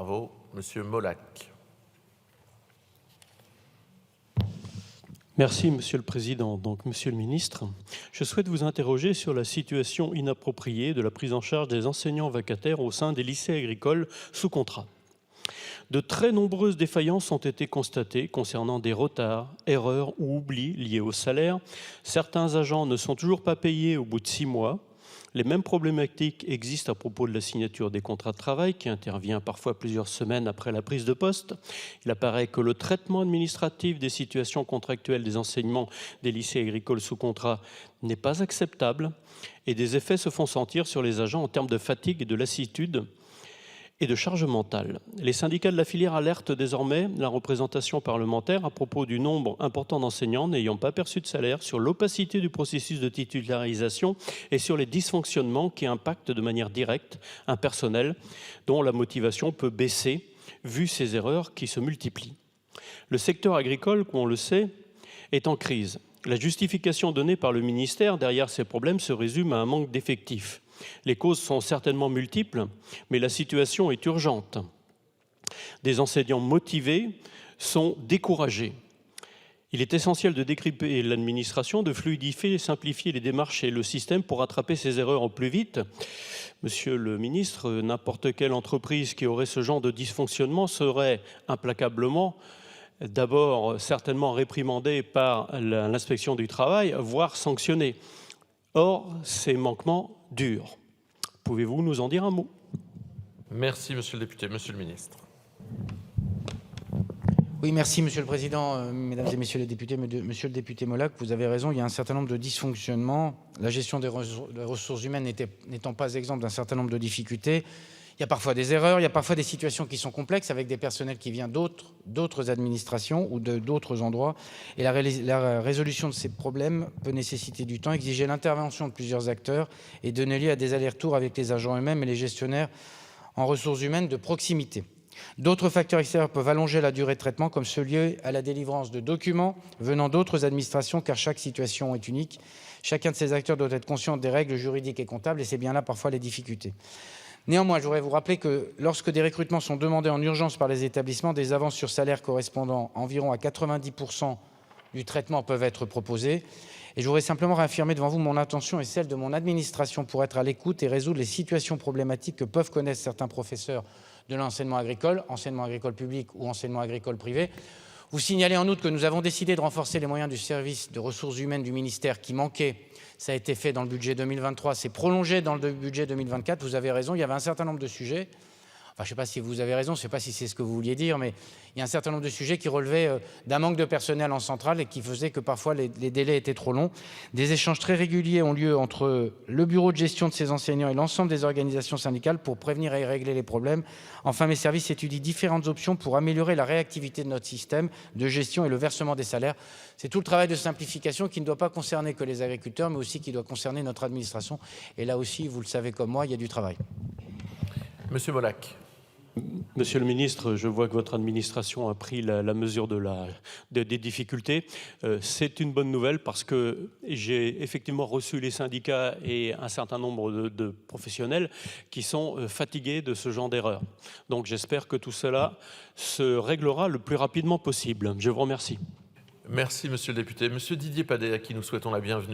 Bravo. Monsieur Molac. Merci, Monsieur le Président. Donc, Monsieur le Ministre, je souhaite vous interroger sur la situation inappropriée de la prise en charge des enseignants vacataires au sein des lycées agricoles sous contrat. De très nombreuses défaillances ont été constatées concernant des retards, erreurs ou oublis liés au salaire. Certains agents ne sont toujours pas payés au bout de 6 mois. Les mêmes problématiques existent à propos de la signature des contrats de travail qui intervient parfois plusieurs semaines après la prise de poste. Il apparaît que le traitement administratif des situations contractuelles des enseignements des lycées agricoles sous contrat n'est pas acceptable et des effets se font sentir sur les agents en termes de fatigue et de lassitude et de charge mentale. Les syndicats de la filière alertent désormais la représentation parlementaire à propos du nombre important d'enseignants n'ayant pas perçu de salaire, sur l'opacité du processus de titularisation et sur les dysfonctionnements qui impactent de manière directe un personnel dont la motivation peut baisser vu ces erreurs qui se multiplient. Le secteur agricole, comme on le sait, est en crise. La justification donnée par le ministère derrière ces problèmes se résume à un manque d'effectifs. Les causes sont certainement multiples, mais la situation est urgente. Des enseignants motivés sont découragés. Il est essentiel de décrypter l'administration, de fluidifier et simplifier les démarches et le système pour rattraper ces erreurs au plus vite. Monsieur le ministre, n'importe quelle entreprise qui aurait ce genre de dysfonctionnement serait implacablement, d'abord certainement réprimandée par l'inspection du travail, voire sanctionnée. Or, ces manquements durent. Pouvez-vous nous en dire un mot? Merci, monsieur le député. Monsieur le ministre. Oui, merci, Monsieur le Président, Mesdames et Messieurs les députés. Monsieur le député Molac, vous avez raison, il y a un certain nombre de dysfonctionnements. La gestion des ressources humaines n'étant pas exemple d'un certain nombre de difficultés. Il y a parfois des erreurs, il y a parfois des situations qui sont complexes avec des personnels qui viennent d'autres administrations ou d'autres endroits. Et la résolution de ces problèmes peut nécessiter du temps, exiger l'intervention de plusieurs acteurs et donner lieu à des allers-retours avec les agents eux-mêmes et les gestionnaires en ressources humaines de proximité. D'autres facteurs extérieurs peuvent allonger la durée de traitement, comme ceux liés à la délivrance de documents venant d'autres administrations, car chaque situation est unique. Chacun de ces acteurs doit être conscient des règles juridiques et comptables, et c'est bien là parfois les difficultés. Néanmoins, je voudrais vous rappeler que lorsque des recrutements sont demandés en urgence par les établissements, des avances sur salaire correspondant environ à 90% du traitement peuvent être proposées. Et je voudrais simplement réaffirmer devant vous mon intention et celle de mon administration pour être à l'écoute et résoudre les situations problématiques que peuvent connaître certains professeurs de l'enseignement agricole public ou enseignement agricole privé. Vous signalez en outre que nous avons décidé de renforcer les moyens du service de ressources humaines du ministère qui manquait. Ça a été fait dans le budget 2023, c'est prolongé dans le budget 2024. Vous avez raison, il y avait un certain nombre de sujets. Enfin, je ne sais pas si vous avez raison, je ne sais pas si c'est ce que vous vouliez dire, mais il y a un certain nombre de sujets qui relevaient d'un manque de personnel en centrale et qui faisaient que parfois les délais étaient trop longs. Des échanges très réguliers ont lieu entre le bureau de gestion de ces enseignants et l'ensemble des organisations syndicales pour prévenir et régler les problèmes. Enfin, mes services étudient différentes options pour améliorer la réactivité de notre système de gestion et le versement des salaires. C'est tout le travail de simplification qui ne doit pas concerner que les agriculteurs, mais aussi qui doit concerner notre administration. Et là aussi, vous le savez comme moi, il y a du travail. Monsieur Molac. Monsieur le ministre, je vois que votre administration a pris la mesure des difficultés. C'est une bonne nouvelle parce que j'ai effectivement reçu les syndicats et un certain nombre de professionnels qui sont fatigués de ce genre d'erreur. Donc j'espère que tout cela se réglera le plus rapidement possible. Je vous remercie. Merci, monsieur le député. Monsieur Didier Padet, à qui nous souhaitons la bienvenue.